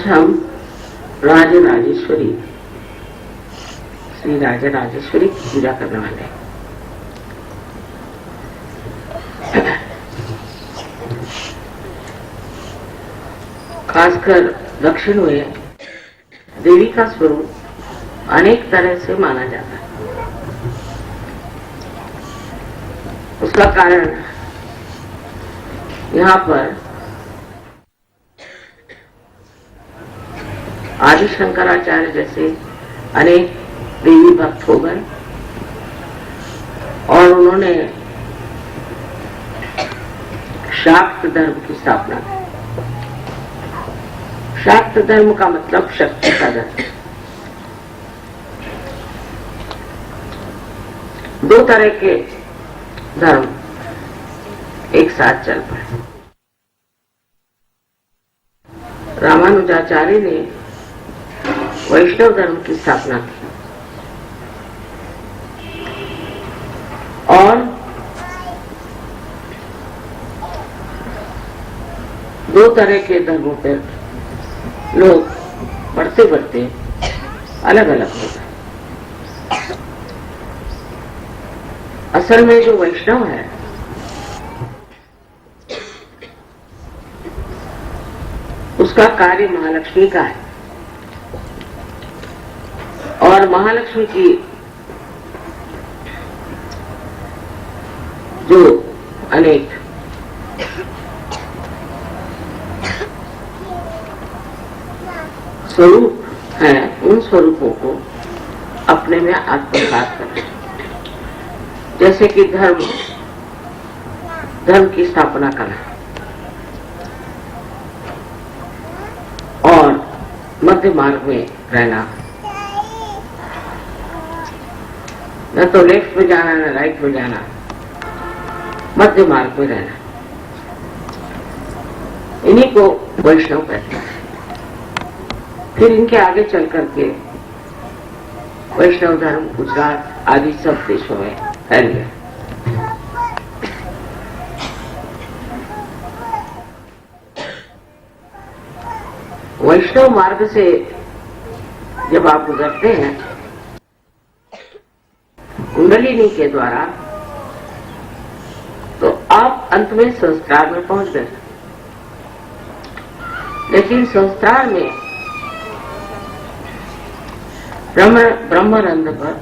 आज हम राज राजेश्वरी श्री राजा राजेश्वरी की पूजा करने वाले हैं। खासकर दक्षिण में देवी का स्वरूप अनेक तरह से माना जाता है। उसका कारण यहाँ पर आदि शंकराचार्य जैसे अनेक देवी भक्त हो गए और उन्होंने शाक्त धर्म की स्थापना की। शाक्त धर्म का मतलब शक्ति का धर्म। दो तरह के धर्म एक साथ चल पड़े। रामानुजाचार्य ने वैष्णव धर्म की स्थापना की और दो तरह के धर्मों पर लोग बढ़ते बढ़ते अलग अलग हो गए। असल में जो वैष्णव है उसका कार्य महालक्ष्मी का है और महालक्ष्मी की जो अनेक स्वरूप हैं उन स्वरूपों को अपने में आत्मसात करें। जैसे कि धर्म की स्थापना करना और मध्य मार्ग में रहना, न तो लेफ्ट में जाना न राइट में जाना, मध्य मार्ग में रहना, इन्हीं को वैष्णव कहते हैं। फिर इनके आगे चल करके वैष्णव धर्म गुजरात आदि सब देशों में फैल गया। वैष्णव मार्ग से जब आप गुजरते हैं कुंडलिनी के द्वारा तो आप अंत में संस्कार में पहुंच गए। लेकिन संस्कार में ब्रह्मरंध्र पर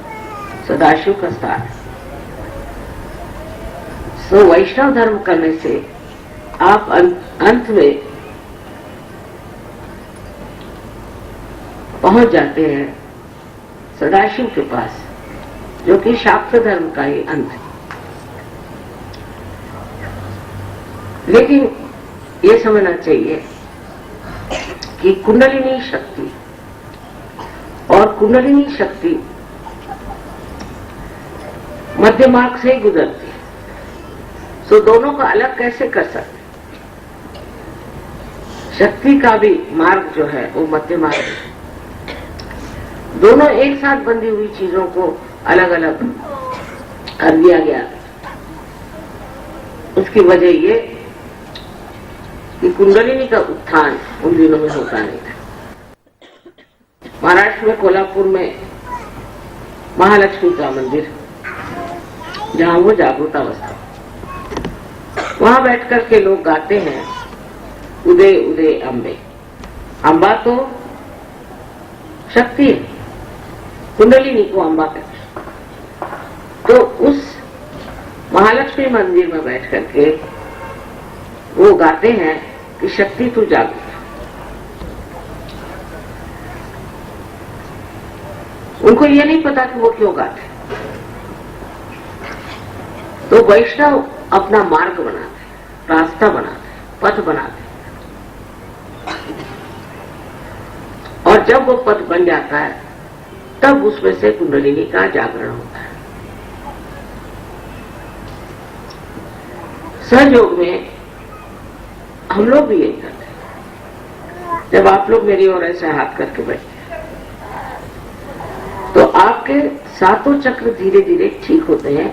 सदाशिव का स्थान है। सो वैष्णव धर्म करने से आप अंत में पहुंच जाते हैं सदाशिव के पास, जो कि शाक्त धर्म का ही अंत है। लेकिन ये समझना चाहिए कि कुंडलिनी शक्ति और कुंडलिनी शक्ति मध्य मार्ग से ही गुजरती है। सो दोनों को अलग कैसे कर सकते? शक्ति का भी मार्ग जो है वो मध्य मार्ग है। दोनों एक साथ बंधी हुई चीजों को अलग अलग कर दिया गया। उसकी वजह ये कि कुंडलिनी का उत्थान उन दिनों में होता नहीं था। महाराष्ट्र में कोल्हापुर में महालक्ष्मी का मंदिर जहां वो जागृत अवस्था, वहां बैठकर के लोग गाते हैं उदय उदय अम्बे। अम्बा तो शक्ति है, कुंडलिनी को अम्बा कहते हैं। तो उस महालक्ष्मी मंदिर में बैठ करके वो गाते हैं कि शक्ति तू जागृत। उनको ये नहीं पता कि वो क्यों गाते। तो वैष्णव अपना मार्ग बनाते, रास्ता बनाते, पथ बनाते, और जब वो पथ बन जाता है तब उसमें से कुंडलिनी का जागरण होता है। सहयोग में हम लोग भी यही करते हैं। जब आप लोग मेरी ओर ऐसे हाथ करके बैठते तो आपके सातों चक्र धीरे धीरे ठीक होते हैं,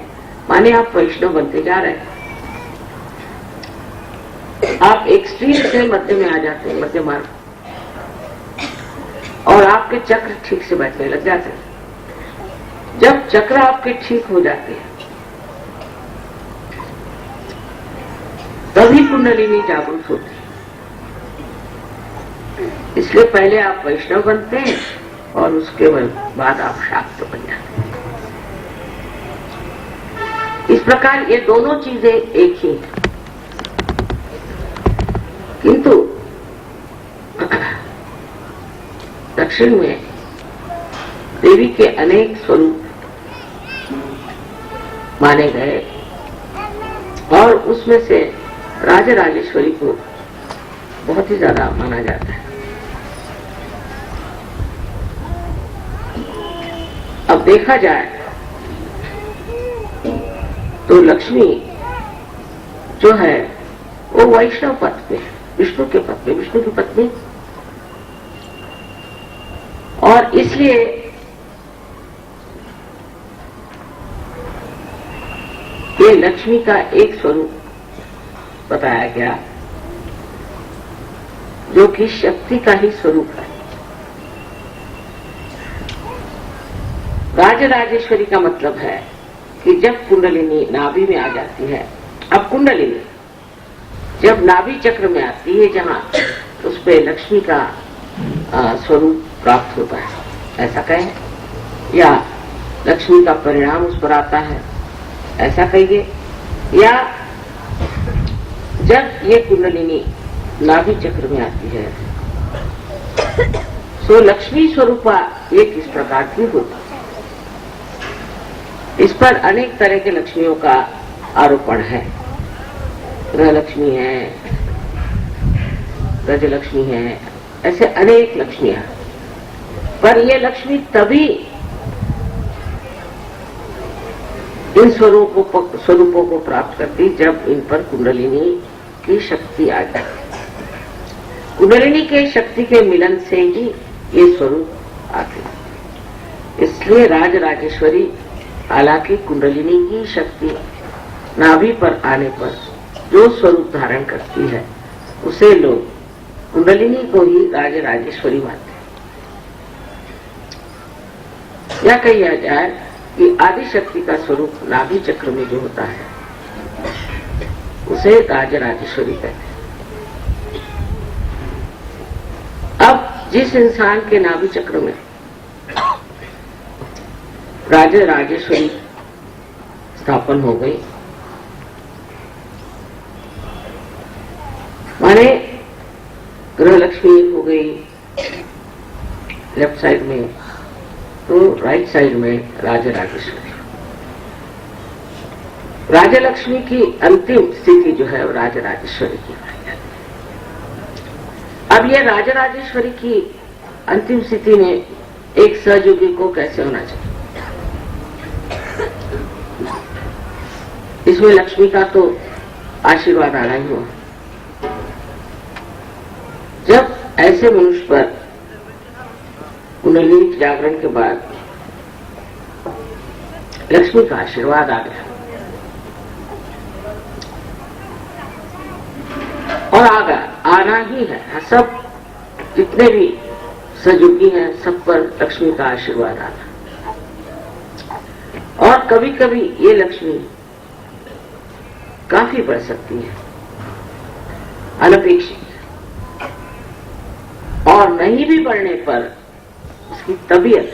माने आप वैष्णव बनते जा रहे हैं। आप एक्सट्रीम से मध्य में आ जाते हैं, मध्य मार्ग। और आपके चक्र ठीक से बैठने लग जाते हैं। जब चक्र आपके ठीक हो जाते हैं तभी कुंडलिनी जागृत होती है। इसलिए पहले आप वैष्णव बनते हैं और उसके बाद आप शाक्त बन जाते हैं। इस प्रकार ये दोनों चीजें एक ही हैं। किंतु दक्षिण में देवी के अनेक स्वरूप माने गए और उसमें से राजराजेश्वरी को बहुत ही ज्यादा माना जाता है। अब देखा जाए तो लक्ष्मी जो है वो वैष्णव पद पे, विष्णु के पद पे, विष्णु की पत्नी, और इसलिए ये लक्ष्मी का एक स्वरूप बताया गया जो कि शक्ति का ही स्वरूप है। राजराजेश्वरी का मतलब है कि जब कुंडलिनी नाभि में आ जाती है, अब कुंडलिनी जब नाभि चक्र में आती है जहां, उस पे लक्ष्मी का स्वरूप प्राप्त होता है, ऐसा कहें, या लक्ष्मी का परिणाम उस पर आता है, ऐसा कहिए, या जब ये कुंडलिनी नाभि चक्र में आती है तो लक्ष्मी स्वरूपा ये किस प्रकार की होती है। इस पर अनेक तरह के लक्ष्मियों का आरोपण है। गृह लक्ष्मी है, गजलक्ष्मी है, ऐसे अनेक लक्ष्मियां। पर ये लक्ष्मी तभी इन स्वरूपों को प्राप्त करती जब इन पर कुंडलिनी की शक्ति आ जाए। कुंडलिनी के शक्ति के मिलन से ही ये स्वरूप आते। इसलिए राजराजेश्वरी हालांकि कुंडलिनी की शक्ति नाभि पर आने पर जो स्वरूप धारण करती है उसे लोग कुंडलिनी को ही राजराजेश्वरी मानते हैं। या कहा जाए कि आदि शक्ति का स्वरूप नाभि चक्र में जो होता है उसे राजराजेश्वरी कहते हैं। अब जिस इंसान के नाभि चक्र में राजराजेश्वरी स्थापन हो गई, माने गृह लक्ष्मी हो गई लेफ्ट साइड में, तो राइट साइड में राजराजेश्वरी। राजलक्ष्मी की अंतिम स्थिति जो है वो राजराजेश्वरी की। अब ये राजराजेश्वरी की अंतिम स्थिति में एक सहयोगी को कैसे होना चाहिए। इसमें लक्ष्मी का तो आशीर्वाद आना ही हुआ। जब ऐसे मनुष्य पर कुंडलिनी जागरण के बाद लक्ष्मी का आशीर्वाद आ गया और आना ही है, सब जितने भी सहयोगी हैं सब पर लक्ष्मी का आशीर्वाद आना। और कभी कभी ये लक्ष्मी काफी बढ़ सकती है, अनपेक्षित, और नहीं भी बढ़ने पर उसकी तबीयत,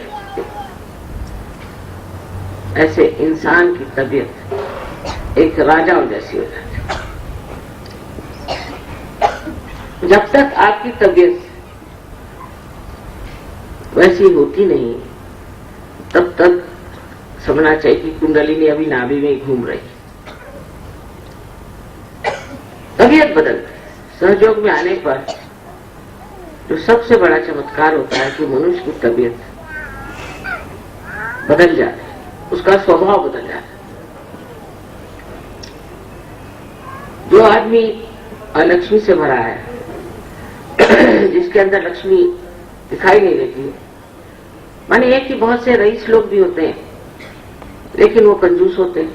ऐसे इंसान की तबीयत एक राजाओं जैसी हो जाती है। जब तक आपकी तबीयत वैसी होती नहीं तब तक समझना चाहिए कि कुंडलिनी अभी नाभि में घूम रही। तबीयत बदलती, सहयोग में आने पर जो सबसे बड़ा चमत्कार होता है कि मनुष्य की तबीयत बदल जाती है, उसका स्वभाव बदल जाता है। जो आदमी अलक्ष्मी से भरा है, जिसके अंदर लक्ष्मी दिखाई नहीं देती, माने ये कि बहुत से रईस लोग भी होते हैं लेकिन वो कंजूस होते हैं,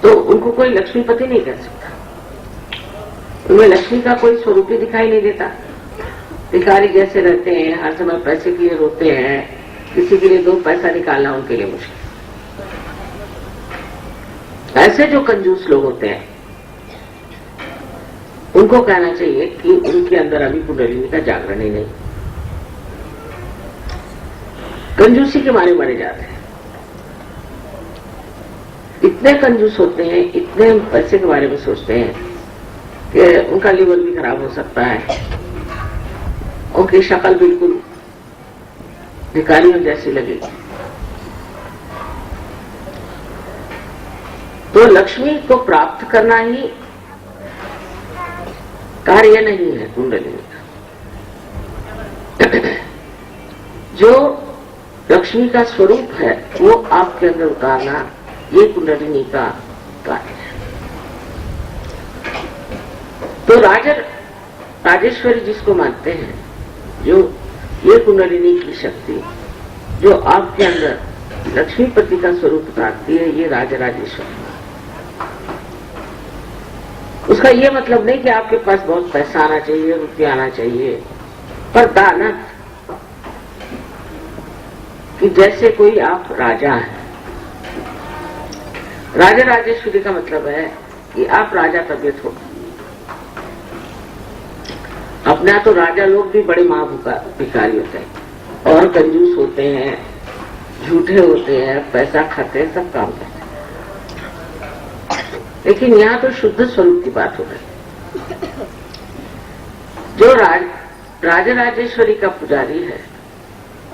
तो उनको कोई लक्ष्मीपति नहीं कह सकता। उनमें लक्ष्मी का कोई स्वरूप ही दिखाई नहीं देता। भिखारी जैसे रहते हैं, हर समय पैसे के लिए रोते हैं, किसी के लिए 2 पैसा निकालना उनके लिए मुश्किल। ऐसे जो कंजूस लोग होते हैं उनको कहना चाहिए कि उनके अंदर अभी कुंडलिनी का जागरण ही नहीं, कंजूसी के मारे मरे जाते हैं। इतने कंजूस होते हैं, इतने पैसे के बारे में सोचते हैं कि उनका लीवर भी खराब हो सकता है, उनकी शक्ल बिल्कुल भिखारियों जैसी लगेगी। तो लक्ष्मी को प्राप्त करना ही कार्य नहीं है कुंडलिनी का। जो लक्ष्मी का स्वरूप है वो आपके अंदर उतारना, ये कुंडलिनी का कार्य है। तो राजेश्वरी जिसको मानते हैं, जो ये कुंडलिनी की शक्ति जो आपके अंदर लक्ष्मीपति का स्वरूप उतारती है, ये राजराजेश्वरी। उसका ये मतलब नहीं कि आपके पास बहुत पैसा आना चाहिए, रुपया आना चाहिए, पर दानत कि जैसे कोई आप राजा हैं। राजा राजेश्वरी का मतलब है कि आप राजा तबीयत हो। अपना तो राजा लोग भी बड़े भिखारी होते हैं और कंजूस होते हैं, झूठे होते हैं, पैसा खाते हैं, सब काम करते हैं। लेकिन यहाँ तो शुद्ध स्वरूप की बात हो गई। जो राजा राजेश्वरी का पुजारी है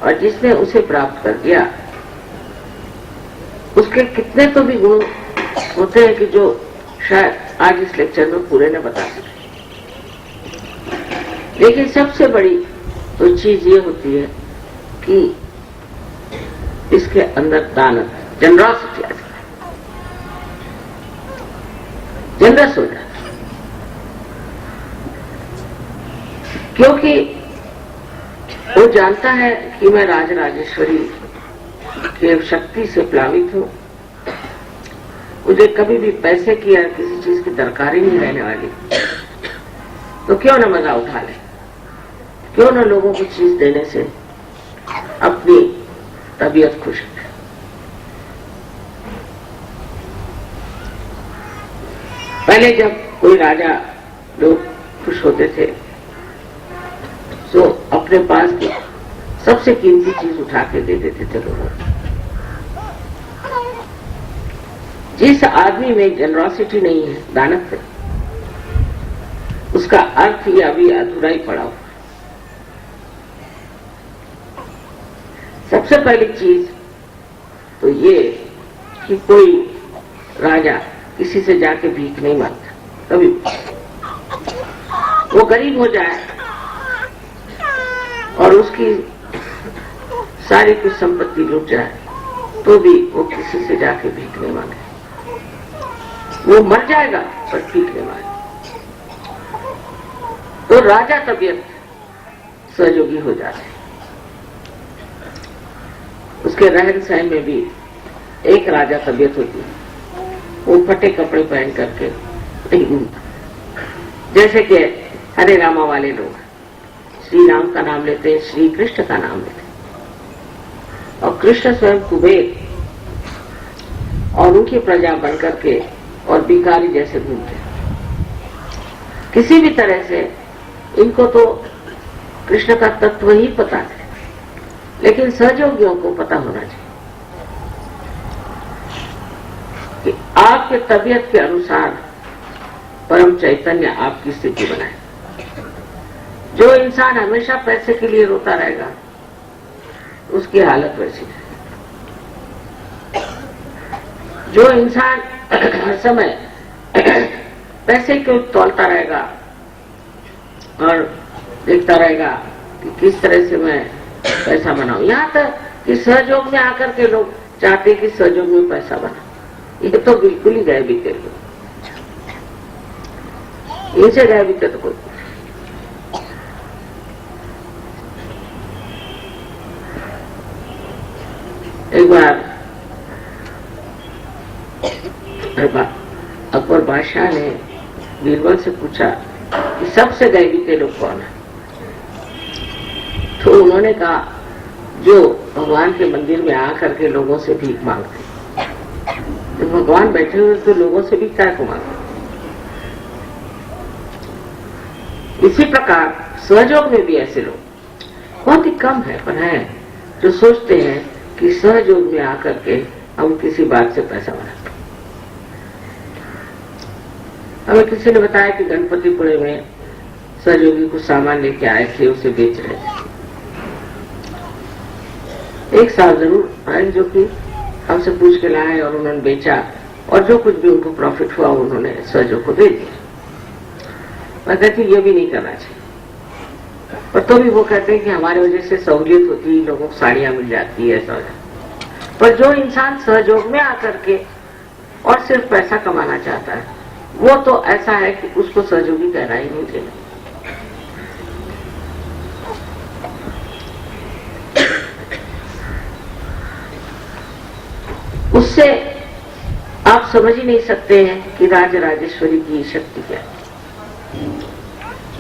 और जिसने उसे प्राप्त कर दिया, उसके कितने तो भी गुण होते हैं कि जो शायद आज इस लेक्चर में पूरे न बता सके। लेकिन सबसे बड़ी तो चीज ये होती है कि इसके अंदर दानत, जनरॉसिटी आ जाए, जनरस हो जाए। क्योंकि वो जानता है कि मैं राजराजेश्वरी की शक्ति से प्लावित हूं, मुझे कभी भी पैसे की या किसी चीज की दरकार ही नहीं रहने वाली, तो क्यों न मजा उठा ले, क्यों न लोगों को चीज देने से अपनी तबीयत खुश है। पहले जब कोई राजा लोग खुश होते थे तो अपने पास की सबसे कीमती चीज उठा के दे देते थे लोगों को। जिस आदमी में जनरॉसिटी नहीं है, दानत है, उसका अर्थ ही अभी अधूरा ही पड़ा हुआ। सबसे पहली चीज तो ये कि कोई राजा किसी से जाके भीख नहीं मांगता कभी। वो गरीब हो जाए और उसकी सारी कुछ संपत्ति लुट जाए तो भी वो किसी से जाके भीख नहीं मांगे। वो मर जाएगा पर भीख नहीं मांगे। तो राजा तबीयत सहयोगी हो जाते। उसके रहन सहन में भी एक राजा तबीयत होती है, वो फटे कपड़े पहन करके नहीं घूमता। जैसे कि हरे रामा वाले लोग श्री राम का नाम लेते हैं, श्री कृष्ण का नाम लेते हैं, और कृष्ण स्वयं कुबेर और उनकी प्रजा बन करके और भिखारी जैसे घूमते हैं। किसी भी तरह से इनको तो कृष्ण का तत्व ही पता है, लेकिन सहयोगियों को पता होना चाहिए कि आपके तबीयत के अनुसार परम चैतन्य आपकी स्थिति बनाए। जो इंसान हमेशा पैसे के लिए रोता रहेगा उसकी हालत वैसी है। जो इंसान हर समय पैसे को तौलता रहेगा और देखता रहेगा कि किस तरह से मैं पैसा बनाऊं, यहाँ तक कि सहयोग में आकर के लोग चाहते कि सहयोग में पैसा बना, ये तो बिल्कुल ही गए बीते लोग, इनसे गए बीते तो कोई। एक बार अकबर बादशाह ने बीरबल से पूछा कि सबसे गए बीते लोग कौन है। तो उन्होंने कहा जो भगवान के मंदिर में आकर के लोगों से भीख मांगते, तो भगवान बैठे हुए तो लोगों से भी क्या को मांगते। इसी प्रकार सहयोग में भी ऐसे लोग बहुत ही कम है, पर है जो सोचते हैं कि सहयोग में आकर के हम किसी बात से पैसा बनाते। हमें किसी ने बताया कि गणपतिपुरे में सहयोगी कुछ सामान लेके आए थे, उसे बेच रहे थे। एक साल जरूर आए जो कि हमसे पूछ के लाए और उन्होंने बेचा, और जो कुछ भी उनको प्रॉफिट हुआ उन्होंने सहयोग को दे दिया। मैं कहती ये भी नहीं करना चाहिए, पर तो भी वो कहते हैं कि हमारी वजह से सहूलियत होती है, लोगों को साड़ियां मिल जाती है, ऐसा हो जाता है। पर जो इंसान सहयोग में आकर के और सिर्फ पैसा कमाना चाहता है, वो तो ऐसा है कि उसको सहयोगी कहना ही नहीं चाहिए। उससे आप समझ ही नहीं सकते हैं कि राज राजेश्वरी की शक्ति क्या है।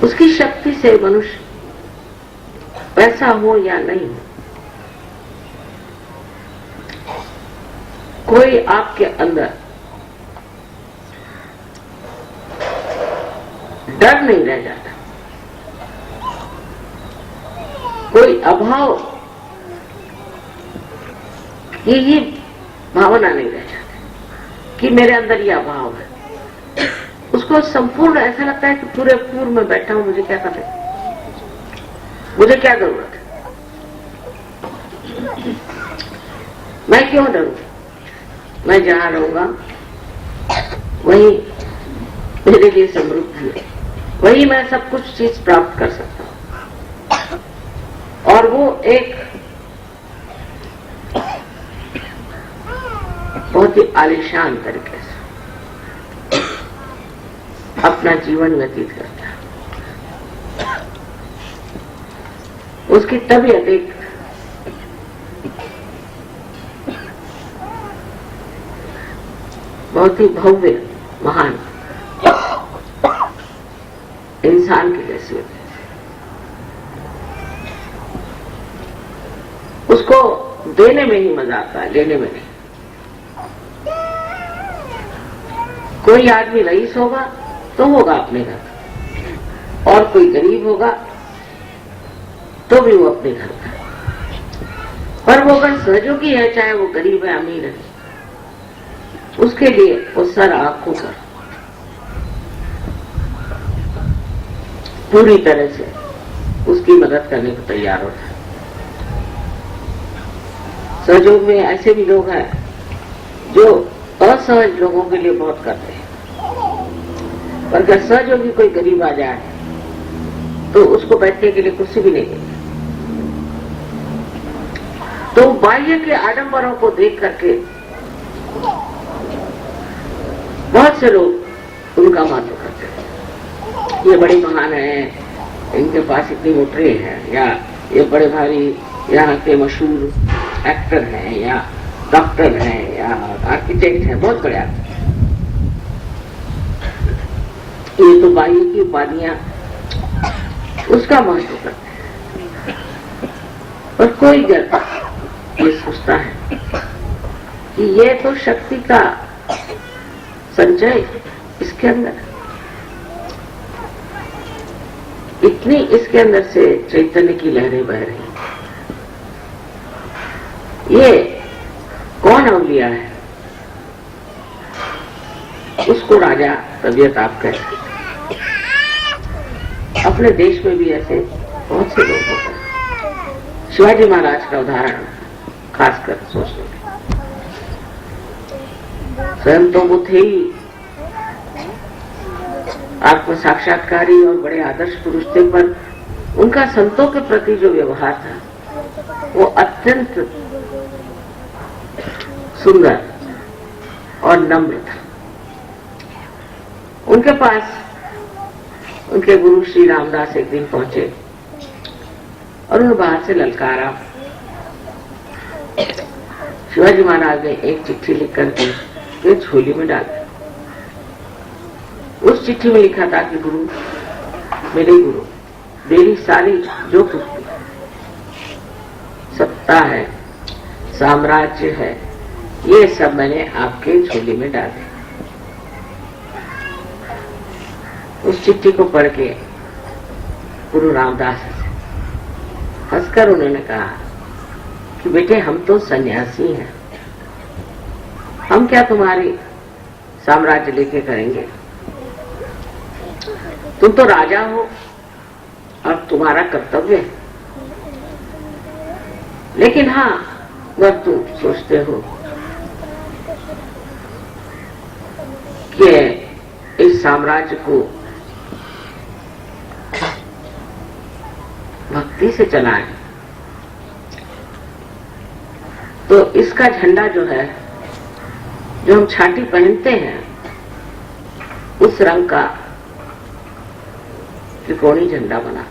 उसकी शक्ति से मनुष्य पैसा हो या नहीं हो, कोई आपके अंदर डर नहीं रह जाता, कोई अभाव ये भावना नहीं रह जाती कि मेरे अंदर ये अभाव है। उसको संपूर्ण ऐसा लगता है कि पूरे पूर्व में बैठा हूं, मुझे क्या करना है, मुझे क्या जरूरत है, मैं क्यों डरूं, मैं जहां रहूंगा वही मेरे लिए समृद्धि है, वही मैं सब कुछ चीज प्राप्त कर सकता हूं। और वो एक बहुत ही आलिशान तरीके से अपना जीवन व्यतीत करता है। उसकी तबीयत एक बहुत ही भव्य महान इंसान की जैसी होती है। उसको देने में ही मजा आता है, लेने में नहीं। कोई आदमी रईस होगा तो होगा अपने घर, और कोई गरीब होगा तो भी वो अपने घर का, पर वो अगर सहयोगी है, चाहे वो गरीब है अमीर है, उसके लिए वो सर आंख होकर पूरी तरह से उसकी मदद करने को तैयार होता है। सहयोग में ऐसे भी लोग हैं जो असहज लोगों के लिए बहुत करते हैं, पर अगर सहयोगी कोई गरीब आ जाए तो उसको बैठने के लिए कुर्सी भी नहीं देंगे। तो बाह्य के आडंबरों को देख करके बहुत से लोग उनका महत्व करते हैं। ये बड़े महान हैं, इनके पास इतनी मोटरें हैं, या ये बड़े भारी यहाँ के मशहूर एक्टर हैं, या डॉक्टर हैं, या आर्किटेक्ट हैं, बहुत बड़े आदमी। ये तो बाह्य की उपाधियां उसका महत्व करते हैं, और कोई ये सोचता है कि ये तो शक्ति का संचय इसके अंदर, इतनी इसके अंदर से चैतन्य की लहरें बह रही। ये कौन अवलिया है, उसको राजा तबीयत आप कह सकते। अपने देश में भी ऐसे बहुत से लोग होते हैं। शिवाजी महाराज का उदाहरण खासकर सोचने में, स्वयं तो वो थे ही आत्म साक्षात्कारी और बड़े आदर्श पुरुष थे, पर उनका संतों के प्रति जो व्यवहार था वो अत्यंत सुंदर और नम्र था। उनके पास उनके गुरु श्री रामदास एक दिन पहुंचे और उन्हें बाहर से ललकारा। शिवाजी महाराज ने एक चिट्ठी लिख करके एक झोली में डाल दी। उस चिट्ठी में लिखा था कि गुरु, मेरे गुरु, मेरी सारी जो कुछ है, साम्राज्य है, ये सब मैंने आपके झोली में डाल दिया। उस चिट्ठी को पढ़ के गुरु रामदास हंसकर उन्होंने कहा कि बेटे हम तो सन्यासी हैं, हम क्या तुम्हारी साम्राज्य लेके करेंगे, तुम तो राजा हो और तुम्हारा कर्तव्य है। लेकिन हाँ, अगर तुम सोचते हो कि इस साम्राज्य को भक्ति से चलाएं, तो इसका झंडा जो है, जो हम छाती पहनते हैं, उस रंग का त्रिकोणी झंडा बना।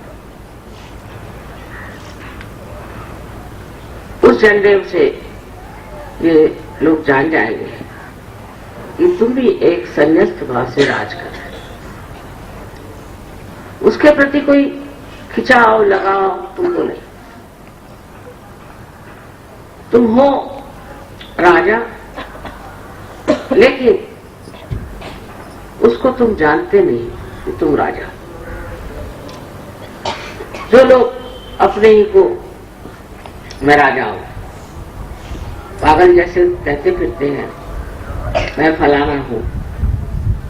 उस झंडे से ये लोग जान जाएंगे कि तुम भी एक संन्यास्त भाव से राज कर रहे हो। उसके प्रति कोई खिंचाव लगाओ तुमको नहीं, तुम हो राजा, लेकिन उसको तुम जानते नहीं कि तुम राजा। जो लोग अपने ही को मैं राजा हूं, पागल जैसे कहते फिरते हैं मैं फलाना हूं,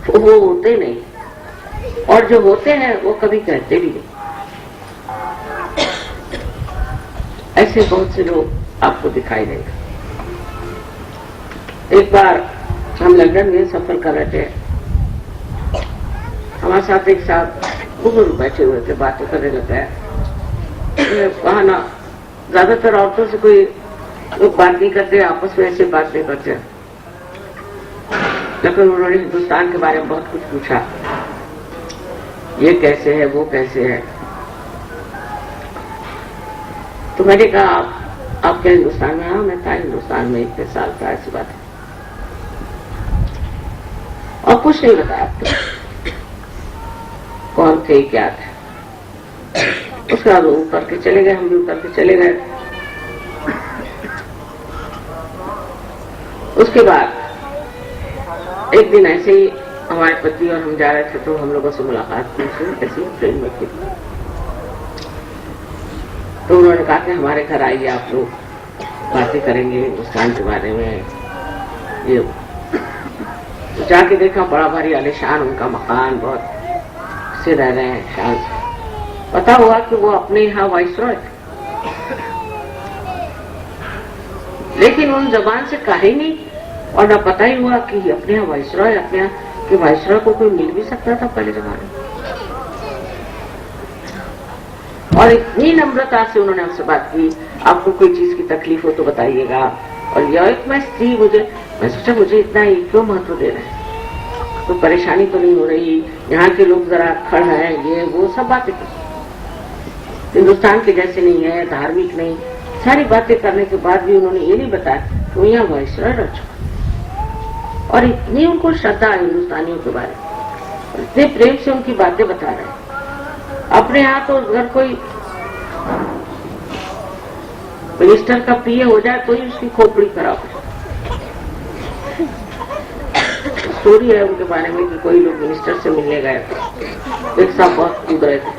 तो वो होते नहीं, और जो होते हैं वो कभी कहते भी नहीं। ऐसे बहुत से लोग आपको दिखाई देंगे। एक बार हम लंदन में सफर कर रहे थे, हमारे साथ एक साथ बुजुर्ग बैठे हुए थे, बातें करने लगे। वहां ना ज्यादातर औरतों से कोई लोग बात नहीं करते, आपस में ऐसे बात नहीं करते, लेकिन उन्होंने हिंदुस्तान के बारे में बहुत कुछ पूछा, ये कैसे है, वो कैसे है। तो मैंने कहा आप क्या हिंदुस्तान में? हाँ, मैं था हिंदुस्तान में इतने साल का, ऐसी बात है। और कुछ नहीं बताया आपको कौन थे, क्या थे। उसके बाद वो उतर के चले गए, हम भी उतर के चले गए। उसके बाद एक दिन ऐसे ही हमारे पति और हम जा रहे थे, तो हम लोगों से मुलाकात की, ऐसी ट्रेन में थी। तो उन्होंने कहा कि हमारे घर आइए, आप लोग बातें करेंगे हिंदुस्तान के बारे में। ये तो जाके देखा, बड़ा भारी आलीशान उनका मकान, बहुत से रह रहे हैं शान। पता हुआ कि वो अपने यहाँ वाइसरॉय थे, लेकिन उन जबान से कहा ही नहीं, और न पता ही हुआ कि अपने यहाँ वाइसरॉय, अपने यहाँ के वाइसरॉय को कोई मिल भी सकता था पहले जमाने में। और इतनी नम्रता से उन्होंने हमसे बात की, आपको कोई चीज की तकलीफ हो तो बताइएगा। और यह एक मैं स्त्री, मैं सोचा मुझे इतना ही क्यों महत्व दे रहे हैं, कोई परेशानी तो नहीं हो रही, यहाँ के लोग जरा खड़ हैं, ये वो सब बातें की। हिंदुस्तान के जैसे नहीं है, धार्मिक नहीं, सारी बातें करने के बाद भी उन्होंने ये नहीं बताया तो यहाँ वाइसरॉय रह चुका। और इतनी उनको श्रद्धा है हिंदुस्तानियों के बारे में, इतने प्रेम से उनकी बातें बता रहे हैं। अपने यहाँ तो अगर कोई मिनिस्टर का पीए हो जाए तो ही उसकी खोपड़ी खराब हो। स्टोरी है उनके बारे में कि कोई लोग मिनिस्टर से मिलने गए, एक साथ बहुत कूद रहे थे,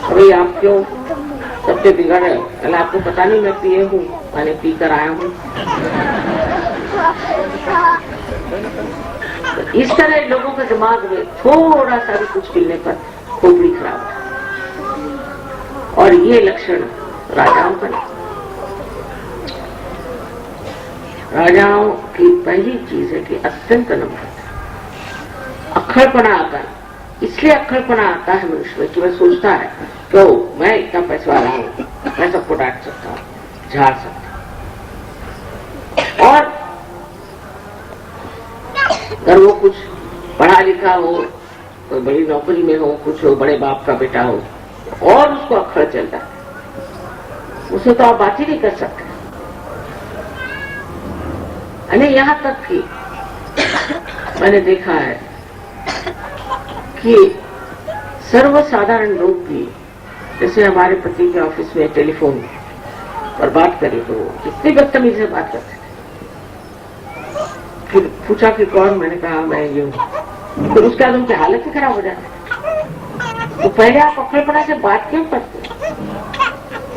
अभी आप क्यों सबसे बिगड़ रहे हो? कल आपको पता नहीं मैं पिए हूँ, मैंने पी कर आया हूँ। इस तरह लोगों के दिमाग में थोड़ा सा भी कुछ मिलने पर खोपड़ी खराब है, और ये लक्षण राजाओं का नहीं। राजाओं की पहली चीज है कि अत्यंत नम्रता। अक्खड़पना आता है, इसलिए अक्खड़पना आता है मनुष्य में कि वह सोचता है क्यों मैं इतना पैसा वाला हूं, मैं सबको डांट सकता हूं, झाड़ सकता हूं। और अगर वो कुछ पढ़ा लिखा हो, कोई बड़ी नौकरी में हो, कुछ हो, बड़े बाप का बेटा हो, और उसको अक्खड़ चलता है, उसे तो आप बात ही नहीं कर सकते। अरे यहाँ तक कि मैंने देखा है कि सर्वसाधारण लोग भी, जैसे हमारे पति के ऑफिस में टेलीफोन, और बात करी तो इतनी बदतमीजी से बात करते थे। फिर पूछा कि कौन, मैंने कहा मैं ये हूँ। फिर उसके बाद उनकी हालत ही खराब हो जाती। तो पहले आप अपनेपना से बात क्यों करते?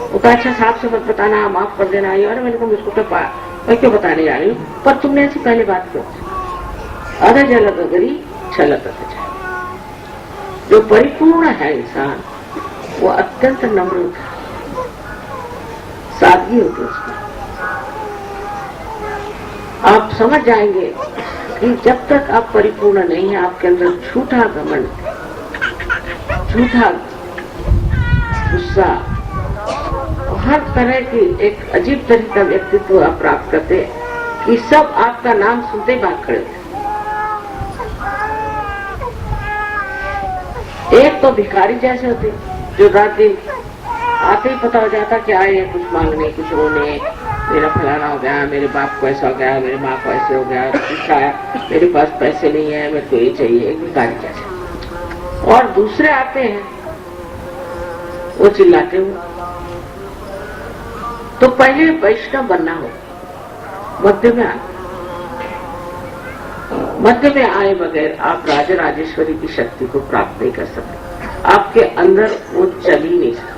वो कहा अच्छा साहब से मत बताना, माफ कर देना। ये और मैंने कहा मुझको तो मैं क्यों बताने जा रही हूँ, पर तुमने ऐसी पहले बात क्यों? अध जलत गरी छलत। जो परिपूर्ण है इंसान वो अत्यंत नम्र होता है, सादगी होती है उसकी। आप समझ जाएंगे कि जब तक आप परिपूर्ण नहीं है, आपके अंदर झूठा घमंड, झूठा गुस्सा, हर तरह की एक अजीब तरह का व्यक्तित्व आप प्राप्त करते कि सब आपका नाम सुनते ही भाग खड़े होते। एक तो भिखारी जैसे होते जो रात दिन आते ही पता हो जाता कि आए हैं कुछ मांगने, कुछ रोने, मेरा फलाना हो गया, मेरे बाप को ऐसा हो गया, मेरे माँ को ऐसे हो गया, कुछ आया, मेरे पास पैसे नहीं है, मेरे को ये चाहिए, एक भिखारी जैसे। और दूसरे आते हैं वो चिल्लाते हुए। तो पहले वैष्णव बनना हो, मध्य में आए, मध्य में आए बगैर आप राजा राजेश्वरी की शक्ति को प्राप्त नहीं कर सकते। आपके अंदर वो चल ही नहीं सकते।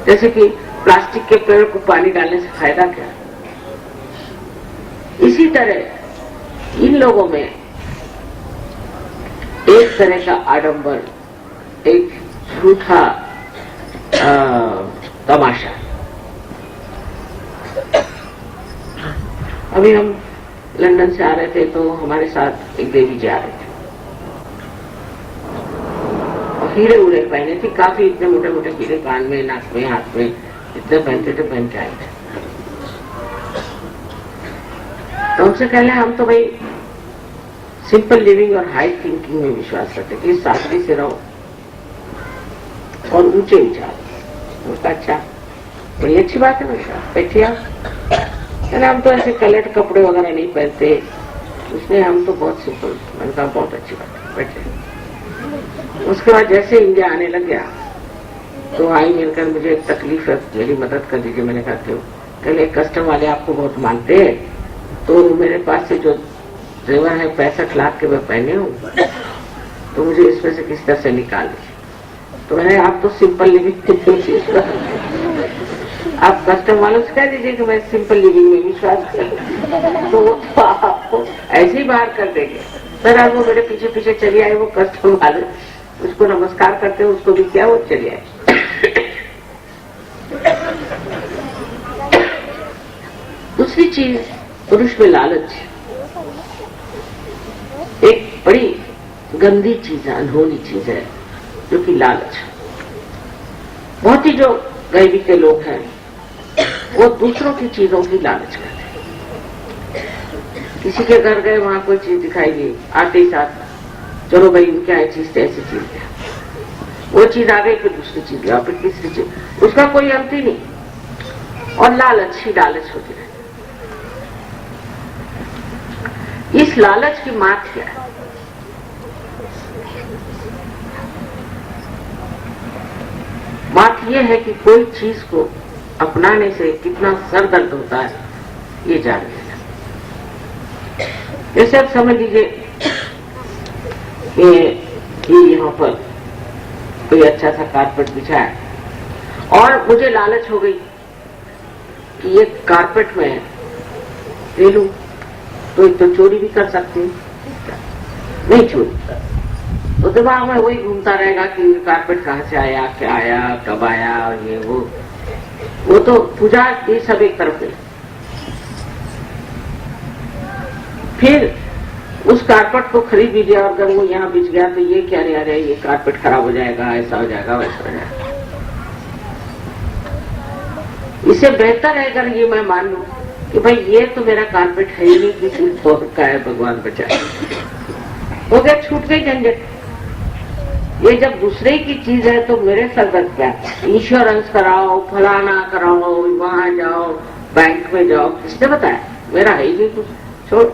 जैसे कि प्लास्टिक के पेड़ को पानी डालने से फायदा क्या? इसी तरह इन लोगों में एक तरह का आडंबर, एक झूठा तमाशा। अभी हम लंदन से आ रहे थे तो हमारे साथ एक देवी जी आ रहे थे, और हीरे उड़े पहने थे, काफी इतने मोटे मोटे हीरे कान में, नाक में, हाथ में, इतने पहनते थे, पहन के आए थे। तो उनसे कहले हम तो भाई सिंपल लिविंग और हाई थिंकिंग में विश्वास करते कि सादगी से रहो और ऊंचे विचार। उसका अच्छा, बड़ी अच्छी बात है बेटा, बैठिए आप। हम तो ऐसे कलर कपड़े वगैरह नहीं पहनते, उसने हम तो बहुत सिंपल। मैंने कहा बहुत अच्छी बात है, बैठे। उसके बाद जैसे इंडिया आने लग गया तो आई मिलकर मुझे एक तकलीफ है, मेरी मदद कर दीजिए। मैंने कहा क्यों? कहले कस्टम वाले आपको बहुत मानते हैं, तो मेरे पास से जो जेवर है 65 लाख के मैं पहने हूँ, तो मुझे इसमें से किस तरह से निकाल दीजिए। तो मैंने आप तो सिंपल लिविंग आप कस्टम वालों से कह दीजिए कि मैं सिंपल लिविंग में विश्वास करता, तो वो तो आपको ऐसे ही बाहर कर देंगे। सर आज वो मेरे पीछे पीछे चले आए, वो कस्टम वाले, उसको नमस्कार करते हैं, उसको भी क्या, वो चले आए। दूसरी चीज, पुरुष में लालच एक बड़ी गंदी चीज है, अनहोनी चीज है, जो कि लालच। बहुत ही जो गरीबी के लोग हैं वो दूसरों की चीजों की लालच करते हैं। किसी के घर गए, वहां कोई चीज दिखाई दी, आते ही साथ चलो भाई क्या है चीज, ऐसी चीज है, वो चीज आ गई, फिर दूसरी चीज लाओ, फिर तीसरी चीज, उसका कोई अंत ही नहीं। और लालच ही लालच होती रहती। इस लालच की मात क्या है? बात यह है कि कोई चीज को अपनाने से कितना सर दर्द होता है ये जान लेना। जैसे आप समझ लीजिए कि यहाँ पर कोई अच्छा सा कारपेट बिछा है और मुझे लालच हो गई कि ये कारपेट में ले लूं, तो एक तो चोरी भी कर सकती हूँ, नहीं चोरी, तो दिमाग में वही घूमता रहेगा कि कारपेट कहाँ से आया, क्या आया, कब आया, और ये वो तो पूजा ये सब एक तरफ है। फिर उस कारपेट को खरीद भी लिया और अगर वो यहाँ बिछ गया तो ये क्या नहीं आ रहा है, ये कारपेट खराब हो जाएगा, ऐसा हो जाएगा, वैसा हो जाएगा। इससे बेहतर है अगर ये मैं मान लूं कि भाई ये तो मेरा कारपेट है ही नहीं, किसी और का है, भगवान बचाए, हो गया, छूट गई झंझट। ये जब दूसरे की चीज है तो मेरे सर दर्द क्या? इंश्योरेंस कराओ, फलाना कराओ, वहां जाओ, बैंक में जाओ, किसने बताया? मेरा है ही नहीं कुछ, छोड़,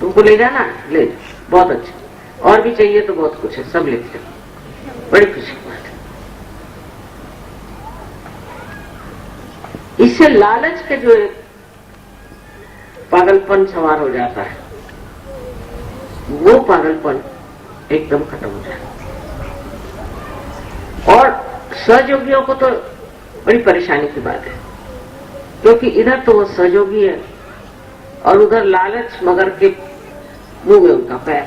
तुमको ले जाना ले, बहुत अच्छा, और भी चाहिए तो बहुत कुछ है, सब लेते हैं, बड़ी खुशी की बात है। इससे लालच के जो एक पागलपन सवार हो जाता है, वो पागलपन एकदम खत्म हो जाता है। और सहयोगियों को तो बड़ी परेशानी की बात है, क्योंकि इधर तो वो सहयोगी है और उधर लालच मगर के मुंह में उनका पैर,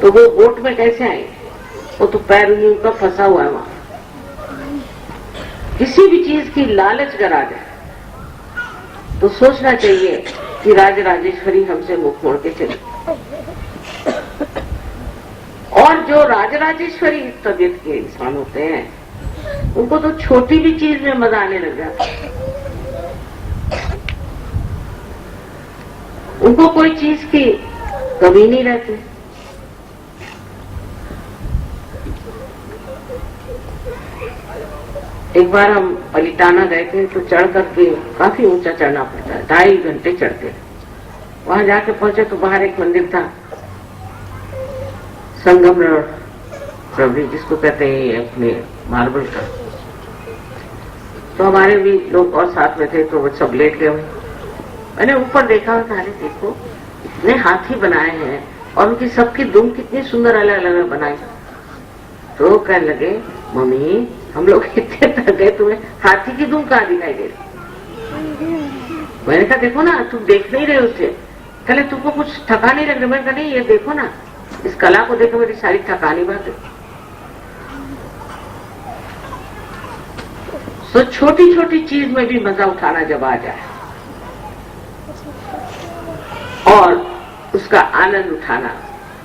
तो वो बोट में कैसे आएंगे? वो तो पैर ही उनका फंसा हुआ है वहां। किसी भी चीज की लालच अगर आ जाए तो सोचना चाहिए कि राज राजेश्वरी हमसे मुख मोड़ के चले। और जो राज राजेश्वरी तबीयत के इंसान होते हैं उनको तो छोटी भी चीज में मजा आने लग जाता है। उनको कोई चीज की कमी नहीं रहती। एक बार हम पलिटाना गए थे तो चढ़ करके, काफी ऊंचा चढ़ना पड़ता है, 2.5 घंटे चढ़ते। वहां जाके पहुंचे तो बाहर एक मंदिर था, संगम प्रभु जिसको कहते हैं अपने मार्बल का। तो हमारे भी लोग और साथ में थे तो वो सब लेट गए। मैंने ऊपर देखा और कहा देखो इतने हाथी बनाए हैं और उनकी सबकी दुम कितनी सुंदर अलग अलग बनाई। तो कहने लगे मम्मी हम लोग इतने थक गए, तुम्हें हाथी की दुम कहाँ दिखाई दे रही? मैंने कहा देखो ना तुम देख नहीं रहे उसे। कहले तुमको कुछ थका नहीं लग रहा? मैंने कहा नहीं, ये देखो ना, इस कला को देखो, मेरी सारी थकानी बात है। तो छोटी छोटी चीज में भी मजा उठाना जब आ जाए और उसका आनंद उठाना,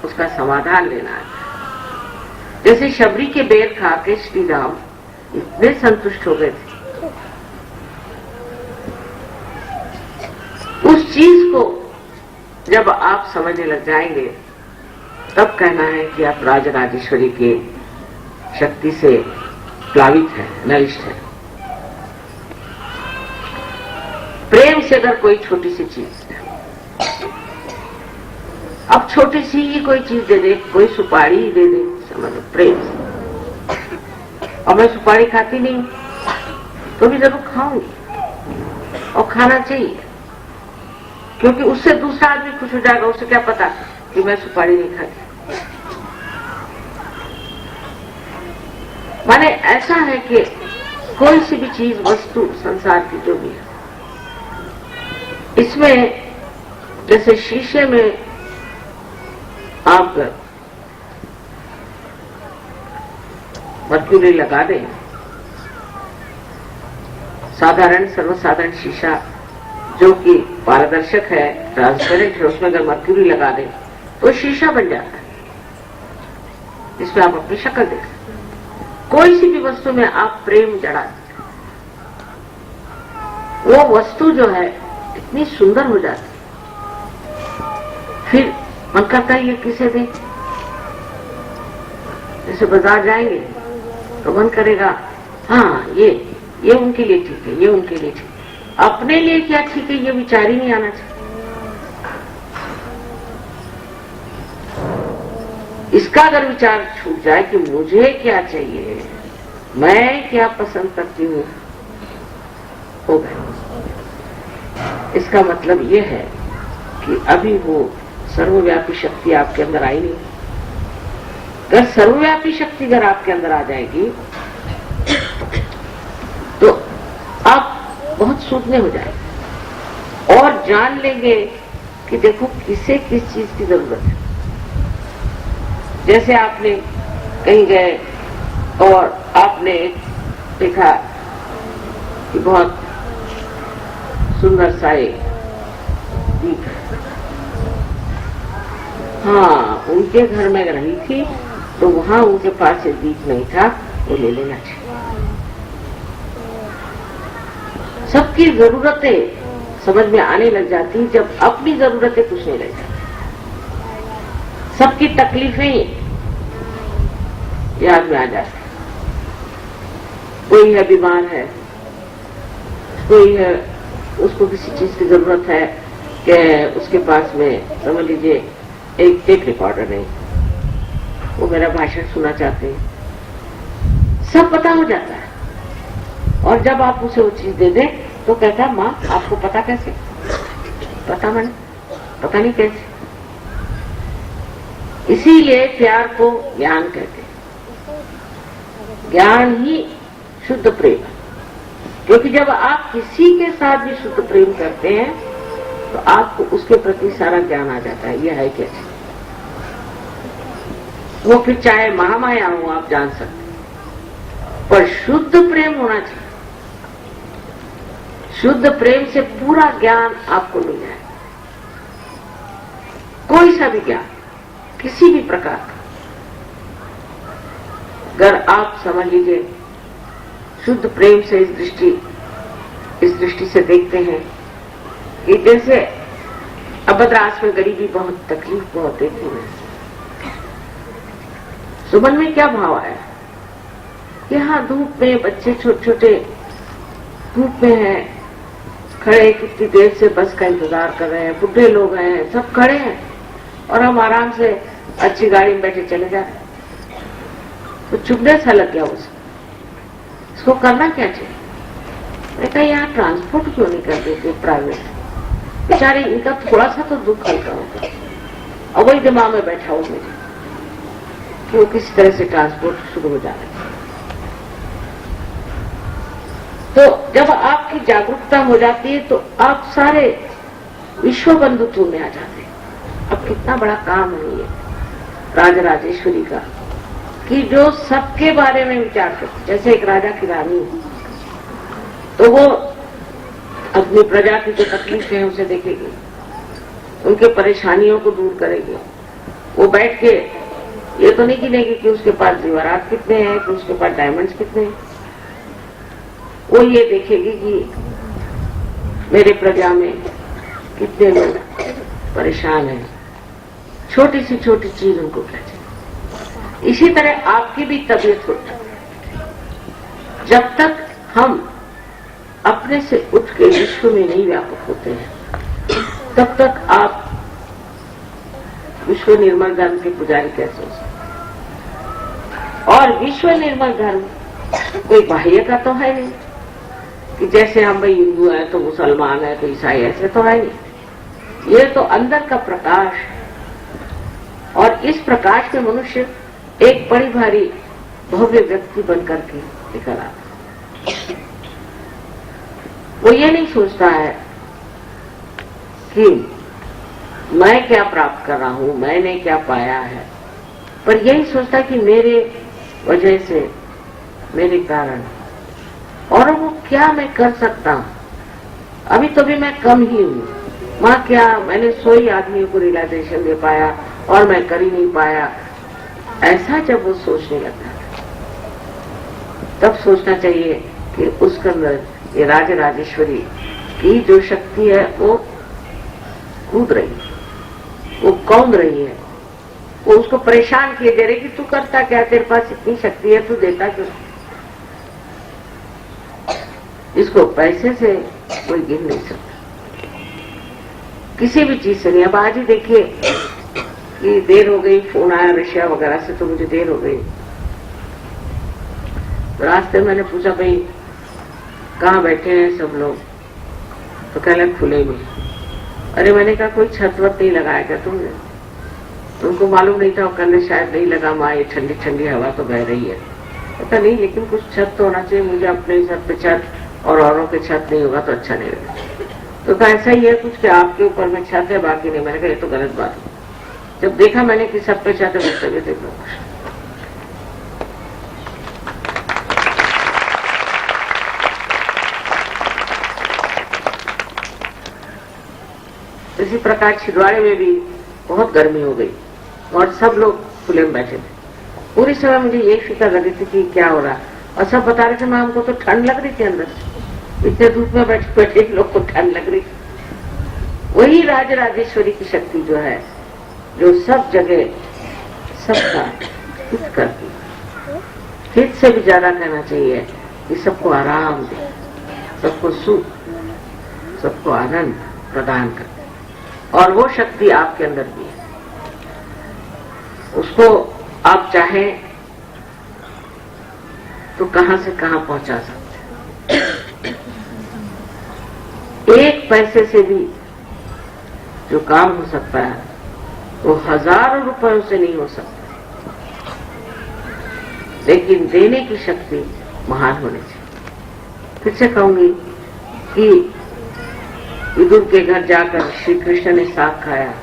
उसका समाधान लेना। जैसे शबरी के बेर खा के श्री राम इतने संतुष्ट हो गए थे, उस चीज को जब आप समझने लग जाएंगे तब कहना है कि आप राज राजेश्वरी के शक्ति से प्लावित है, नलिष्ट है। प्रेम से अगर कोई छोटी सी चीज, अब छोटी सी ही कोई चीज दे दे, कोई सुपारी ही दे दे, समझ प्रेम से। और मैं सुपारी खाती नहीं तो भी जरूर खाऊंगी और खाना चाहिए, क्योंकि उससे दूसरा आदमी खुश हो जाएगा। उसे क्या पता कि मैं सुपारी नहीं खाती। माने ऐसा है कि कोई सी भी चीज, वस्तु, संसार की जो भी है, इसमें जैसे शीशे में आप मर्क्यूरी लगा दें, साधारण सर्वसाधारण शीशा जो कि पारदर्शक है, ट्रांसपेरेंट है, उसमें अगर मर्क्यूरी लगा दें तो शीशा बन जाता है, जिसमें आप अपनी शक्ल देख सकते। कोई सी भी वस्तु में आप प्रेम जड़ा, वो वस्तु जो है इतनी सुंदर हो जाती, फिर मन करता है ये किसे दे। जैसे बाजार जाएंगे तो मन करेगा हाँ ये उनके लिए ठीक है, ये उनके लिए ठीक है। अपने लिए क्या ठीक है ये विचार ही नहीं आना चाहिए। इसका अगर विचार छूट जाए कि मुझे क्या चाहिए, मैं क्या पसंद करती हूँ, हो गया। इसका मतलब ये है कि अभी वो सर्वव्यापी शक्ति आपके अंदर आई नहीं। अगर सर्वव्यापी शक्ति अगर आपके अंदर आ जाएगी तो आप बहुत सूझने हो जाएंगे और जान लेंगे कि देखो किसे किस चीज की जरूरत है। जैसे आपने कहीं गए और आपने देखा कि बहुत सुंदर सा एक दीप, हाँ उनके घर में रही थी तो वहां उनके पास एक दीप नहीं था, वो ले लेना चाहिए। सबकी जरूरतें समझ में आने लग जाती जब अपनी जरूरतें कुछ नहीं रह जाती। सबकी तकलीफें याद में आ जाती। कोई है बीमार है, कोई है उसको किसी चीज की जरूरत है कि उसके पास में समझ लीजिए एक टेप रिकॉर्डर नहीं, वो मेरा भाषण सुनना चाहते हैं, सब पता हो जाता है। और जब आप उसे वो चीज दे दें तो कहता है, माँ आपको पता कैसे? पता मैंने, पता नहीं कैसे। इसीलिए प्यार को ज्ञान कहते हैं। ज्ञान ही शुद्ध प्रेम है, क्योंकि जब आप किसी के साथ भी शुद्ध प्रेम करते हैं तो आपको उसके प्रति सारा ज्ञान आ जाता है, यह है कैसे। वो फिर चाहे महामाया हो आप जान सकते हैं, पर शुद्ध प्रेम होना चाहिए। शुद्ध प्रेम से पूरा ज्ञान आपको मिल जाए, कोई सा भी ज्ञान किसी भी प्रकार का। अगर आप समझ लीजिए शुद्ध प्रेम से इस दृष्टि से देखते हैं कि जैसे अभद्रास में गरीबी बहुत, तकलीफ बहुत देखी है, सुमन में क्या भाव आया? यहाँ धूप में बच्चे छोटे छोटे धूप में हैं, खड़े कितनी देर से बस का इंतजार कर रहे हैं, बुढ़े लोग हैं, सब खड़े हैं और हम आराम से अच्छी गाड़ी में बैठे चले जा रहे हैं। तो चुभने सा लग गया उसे, इसको करना क्या चाहिए? मैं कहा यहाँ ट्रांसपोर्ट क्यों नहीं कर देते प्राइवेट? बेचारे इनका थोड़ा सा तो दुख हल्का होगा। और वही दिमाग में बैठा हो मुझे कि वो किसी तरह से ट्रांसपोर्ट शुरू हो जा रहा है। तो जब आपकी जागरूकता हो जाती है तो आप सारे विश्व बंधुत्व में आ जाते हैं। अब कितना बड़ा काम है ये राजराजेश्वरी का, कि जो सबके बारे में विचार करती। जैसे एक राजा की रानी है तो वो अपनी प्रजा की जो तकलीफें हैं उसे देखेगी, उनके परेशानियों को दूर करेगी। वो बैठ के ये तो नहीं गिनेगी कि उसके पास जेवरात कितने हैं, कि उसके पास डायमंड्स कितने हैं। वो ये देखेगी कि मेरे प्रजा में कितने लोग परेशान हैं, छोटी सी छोटी चीज उनको क्या चाहिए। इसी तरह आपकी भी तबीयत होती है। जब तक हम अपने से उठ के विश्व में नहीं व्यापक होते हैं तब तक आप विश्व निर्मल धर्म के पुजारी कैसे हो सकते? और विश्व निर्मल धर्म कोई बाह्य का तो है नहीं कि जैसे हम भाई हिंदू हैं तो मुसलमान है तो ईसाई, ऐसे तो है नहीं। ये तो अंदर का प्रकाश, और इस प्रकाश में मनुष्य एक बड़ी भारी भव्य व्यक्ति बनकर के निकल आता। वो ये नहीं सोचता है कि मैं क्या प्राप्त कर रहा हूं, मैंने क्या पाया है, पर यही सोचता कि मेरे वजह से, मेरे कारण, और वो क्या मैं कर सकता हूं। अभी तो भी मैं कम ही हूं, मां क्या मैंने 100 आदमियों को रियलाइजेशन दे पाया और मैं कर ही नहीं पाया। ऐसा जब वो सोचने लगता है तब सोचना चाहिए कि उसके अंदर ये राजराजेश्वरी की जो शक्ति है वो कूद रही है, वो कौंध रही है, वो उसको परेशान किए दे रही कि तू करता क्या, तेरे पास इतनी शक्ति है, तू देता क्यों? इसको पैसे से कोई गिन नहीं सकता, किसी भी चीज से नहीं। अब आज ही देखिए कि देर हो गई, फोन आया रशिया वगैरह से, तो मुझे देर हो गई। तो रास्ते मैंने पूछा भाई कहाँ बैठे हैं सब लोग, तो कह लगे खुले में। अरे मैंने कहा कोई छत वत नहीं लगाया क्या तुमने? तुमको मालूम नहीं था? वो कहने शायद नहीं लगा माँ, ये ठंडी ठंडी हवा तो बह रही है। पता नहीं, लेकिन कुछ छत तो होना चाहिए, मुझे अपने छत पे छत और औरों के छत नहीं होगा तो अच्छा नहीं लगेगा। तो कहा ऐसा ही है कुछ कि आपके ऊपर में छत है बाकी नहीं। मैंने कहा ये तो गलत बात है। जब देखा मैंने कि सब पे छत है, मुझसे भी देखो। इसी प्रकार छिंदवाड़े में भी बहुत गर्मी हो गई और सब लोग खुले में बैठे थे। पूरी समय मुझे ये फिक्र लगी थी कि क्या हो रहा, और सब बता रहे थे मैं हमको तो ठंड लग रही थी अंदर से, इतने धूप में बैठे बैठे लोग को ठंड लग रही थी। वही राजराजेश्वरी की शक्ति जो है, जो सब जगह सबका हित करती, हित से भी ज्यादा कहना चाहिए कि सबको आराम दे, सबको सुख, सबको आनंद प्रदान करते, और वो शक्ति आपके अंदर भी है। उसको आप चाहें तो कहां से कहां पहुंचा सकते हैं। एक पैसे से भी जो काम हो सकता है वो हजारों रुपयों से नहीं हो सकता, लेकिन देने की शक्ति महान होनी चाहिए। फिर से कहूंगी कि विदुर के घर जाकर श्री कृष्ण ने साग खाया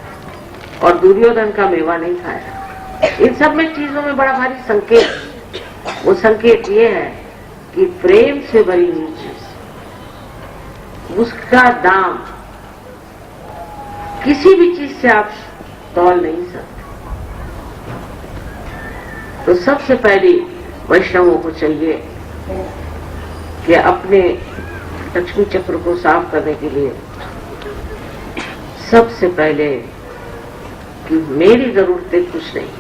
और दुर्योधन का मेवा नहीं खाया। इन सब में चीजों में बड़ा भारी संकेत, वो संकेत ये है कि प्रेम से भरी हुई चीज, उसका दाम किसी भी चीज से आप तौल नहीं सकते। तो सबसे पहले वैष्णवों को चाहिए कि अपने लक्ष्मी चक्र को साफ करने के लिए सबसे पहले कि मेरी जरूरतें कुछ नहीं,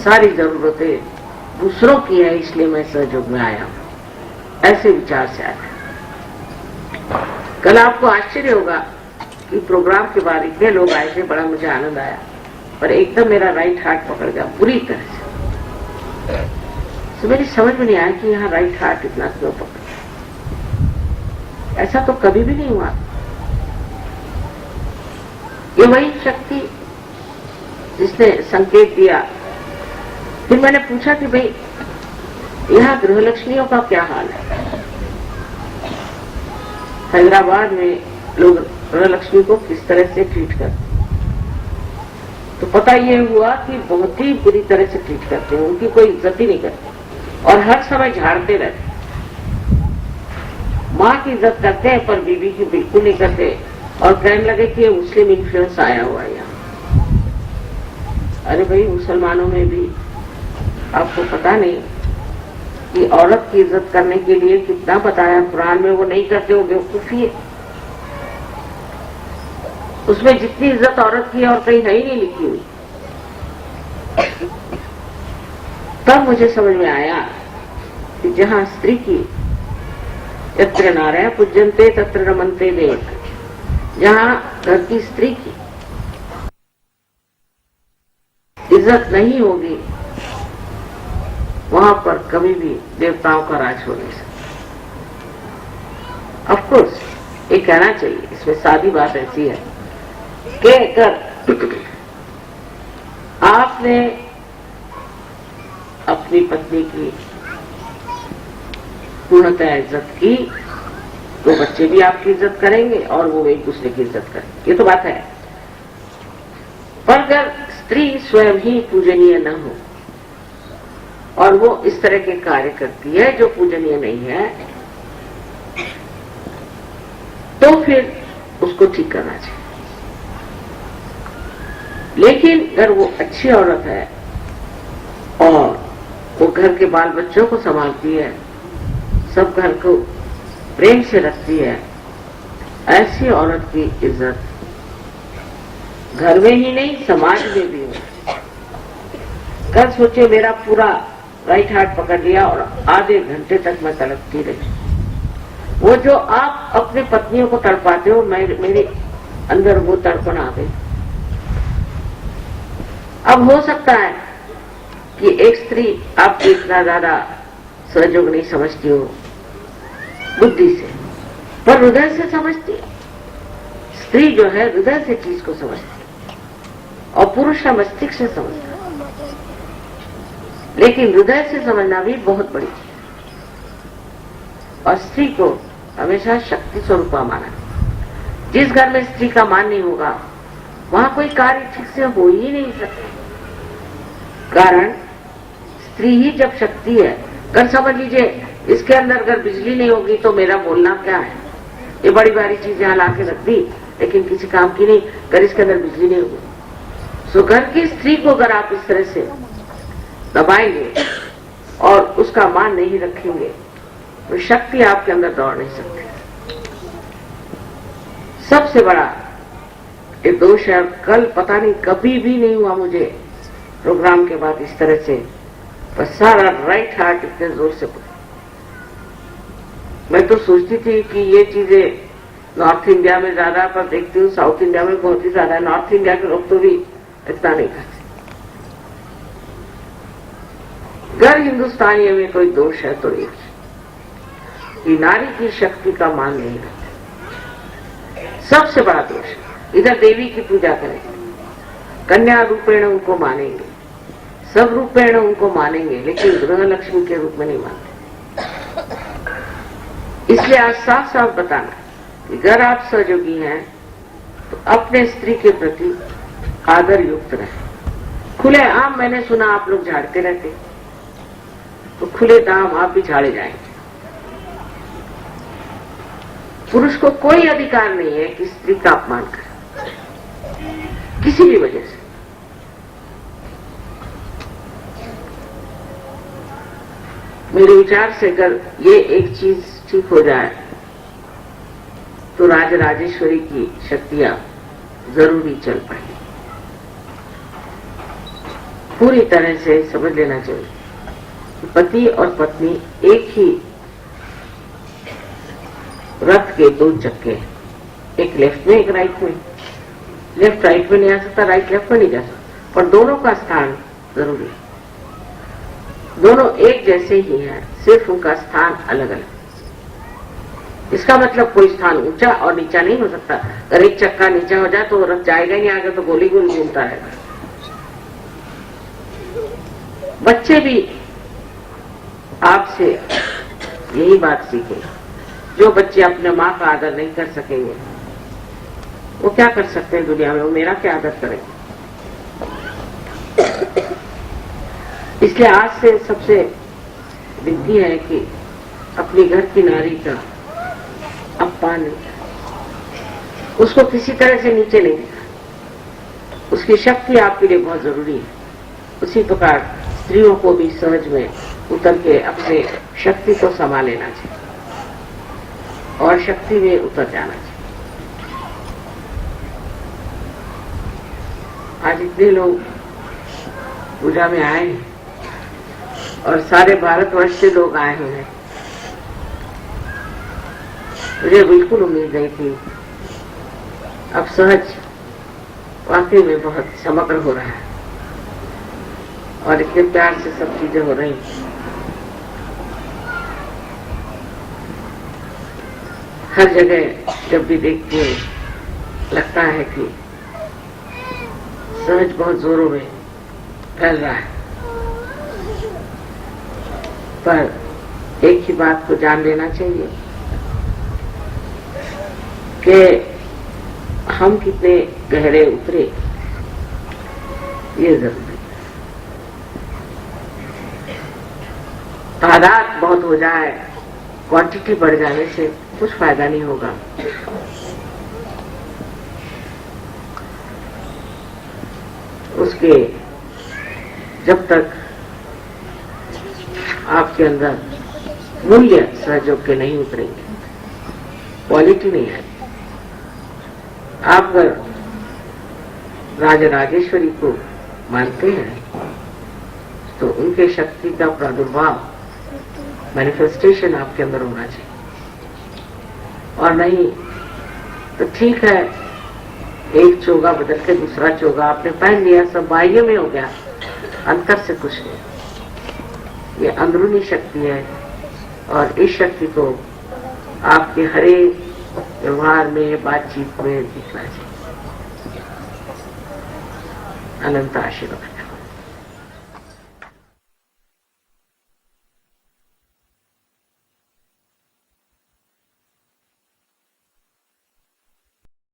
सारी जरूरतें दूसरों की है, इसलिए मैं सहयोग में आया हूं, ऐसे विचार से आया। कल आपको आश्चर्य होगा कि प्रोग्राम के बाद इतने लोग आए थे, बड़ा मुझे आनंद आया, पर एकदम मेरा राइट हार्ट पकड़ गया पूरी तरह से। तो मेरी समझ में नहीं आया कि यहाँ राइट हार्ट इतना क्यों पकड़, ऐसा तो कभी भी नहीं हुआ। ये वही शक्ति जिसने संकेत दिया। फिर मैंने पूछा कि भाई यहाँ गृहलक्ष्मियों का क्या हाल है। हैदराबाद में लोग गृहलक्ष्मी को किस तरह से ट्रीट करते, तो पता ये हुआ कि बहुत ही बुरी तरह से ट्रीट करते हैं, उनकी कोई इज्जत ही नहीं करते और हर समय झाड़ते रहते। माँ की इज्जत करते हैं पर बीवी की बिल्कुल नहीं करते और कहने लगे कि ये मुस्लिम इन्फ्लुएंस आया हुआ है यहाँ। अरे भाई, मुसलमानों में भी आपको पता नहीं कि औरत की इज्जत करने के लिए कितना बताया कुरान में, वो नहीं करते हो बेवकूफी है। उसमें जितनी इज्जत औरत की है और कहीं नहीं लिखी हुई। तब मुझे समझ में आया कि जहां स्त्री की यत्र नारायण पूज्यन्ते तत्र रमन्ते देव, जहां घर की स्त्री की इज्जत नहीं होगी वहां पर कभी भी देवताओं का राज हो नहीं सकता। ऑफ कोर्स ये कहना चाहिए, इसमें सादी बात ऐसी है कि अगर आपने अपनी पत्नी की पूर्णतः इज्जत की तो बच्चे भी आपकी इज्जत करेंगे और वो एक दूसरे की इज्जत करेंगे, ये तो बात है। पर अगर स्त्री स्वयं ही पूजनीय न हो और वो इस तरह के कार्य करती है जो पूजनीय नहीं है, तो फिर उसको ठीक करना चाहिए। लेकिन अगर वो अच्छी औरत है और वो घर के बाल बच्चों को संभालती है, सब घर को प्रेम से रखती है, ऐसी औरत की इज्जत घर में ही नहीं समाज में भी हो। कल सोचे मेरा पूरा राइट हार्ट पकड़ लिया और आधे घंटे तक मैं तड़पती रही। वो जो आप अपने पत्नियों को तड़पाते हो, मेरे अंदर वो तड़पन आ गई। अब हो सकता है कि एक स्त्री आपको इतना ज्यादा सहयोग नहीं समझती हो बुद्धि से, पर हृदय से समझती है। स्त्री जो है हृदय से चीज को समझती है और पुरुष मस्तिष्क से समझता है, लेकिन हृदय से समझना भी बहुत बड़ी चीज है। और स्त्री को हमेशा शक्ति स्वरूपा माना। जिस घर में स्त्री का मान नहीं होगा वहां कोई कार्य ठीक से हो ही नहीं सकता। कारण स्त्री ही जब शक्ति है। कर समझ लीजिए, इसके अंदर अगर बिजली नहीं होगी तो मेरा बोलना क्या है। ये बड़ी भारी चीज यहाँ ला के रख दी लेकिन किसी काम की नहीं, अगर इसके अंदर बिजली नहीं होगी। सो घर की स्त्री को अगर आप इस तरह से दबाएंगे और उसका मान नहीं रखेंगे तो शक्ति आपके अंदर दौड़ नहीं सकती। सबसे बड़ा ये दोष है। कल पता नहीं कभी भी नहीं हुआ मुझे प्रोग्राम के बाद इस तरह से, पर सारा राइट हार्ट इतने जोर से पकड़ा। मैं तो सोचती थी कि ये चीजें नॉर्थ इंडिया में ज्यादा, पर देखती हूँ साउथ इंडिया में बहुत ही ज्यादा है। नॉर्थ इंडिया के लोग तो भी इतना नहीं करते। अगर हिंदुस्तानियों में कोई दोष है तो एक, कि नारी की शक्ति का मान नहीं करते। सबसे बड़ा दोष है। इधर देवी की पूजा करें, कन्या रूपेण उनको मानेंगे, सब रूपेण उनको मानेंगे, लेकिन गृह लक्ष्मी के रूप में नहीं मानते। इसलिए आज साफ साफ बताना कि अगर आप सहयोगी हैं तो अपने स्त्री के प्रति आदर युक्त रहे। खुले आम मैंने सुना आप लोग झाड़ते रहते, तो खुले दाम आप भी झाड़े जाएंगे। पुरुष को कोई अधिकार नहीं है कि स्त्री का अपमान करे किसी भी वजह से। मेरे विचार से अगर ये एक चीज ठीक हो जाए तो राजराजेश्वरी की शक्तियां जरूरी चल पाएंगी। पूरी तरह से समझ लेना चाहिए कि पति और पत्नी एक ही रथ के दो चक्के हैं, एक लेफ्ट में एक राइट में। लेफ्ट राइट में नहीं आ सकता, राइट लेफ्ट में नहीं जा सकता, पर दोनों का स्थान जरूरी है। दोनों एक जैसे ही हैं, सिर्फ उनका स्थान अलग अलग। इसका मतलब कोई स्थान ऊंचा और नीचा नहीं हो सकता। अगर एक चक्का नीचा हो जाए तो रथ जाएगा ही नहीं आगे, तो गोली गोली घूमता रहेगा। बच्चे भी आपसे यही बात सीखेंगे। जो बच्चे अपने माँ का आदर नहीं कर सकेंगे वो क्या कर सकते हैं दुनिया में, वो मेरा क्या आदर करेंगे। इसलिए आज से सबसे विनती है कि अपनी घर की नारी का अपमान नहीं, उसको किसी तरह से नीचे नहीं दिखा। उसकी शक्ति आपके लिए बहुत जरूरी है। उसी प्रकार स्त्रियों को भी सहज में उतर के अपने शक्ति को संभाल लेना चाहिए और शक्ति में उतर जाना चाहिए। आज इतने लोग पूजा में आए हैं और सारे भारतवर्ष से लोग आए हुए हैं। मुझे बिल्कुल उम्मीद नहीं थी। अब सहज वाकई में बहुत समग्र हो रहा है और इतने प्यार से सब चीजें हो रही हैं। हर जगह जब भी देखती हूँ लगता है कि सहज बहुत जोरों में फैल रहा है। पर एक ही बात को जान लेना चाहिए कि हम कितने गहरे उतरे, ये जरूरी। तादाद बहुत हो जाए, क्वांटिटी बढ़ जाने से कुछ फायदा नहीं होगा। उसके जब तक आपके अंदर मूल्य सहयोग के नहीं उतरेंगे, क्वालिटी नहीं आएगी। आप अगर राजराजेश्वरी को मानते हैं तो उनके शक्ति का प्रादुर्भाव, मैनिफेस्टेशन आपके अंदर होना चाहिए। और नहीं तो ठीक है, एक चोगा बदल के दूसरा चोगा आपने पहन लिया, सब बाह्य में हो गया, अंतर से कुछ नहीं। ये अंदरूनी शक्ति है और इस शक्ति को आपके हरे व्यवहार में, बातचीत में दिखना चाहिए। अनंत आशीर्वाद।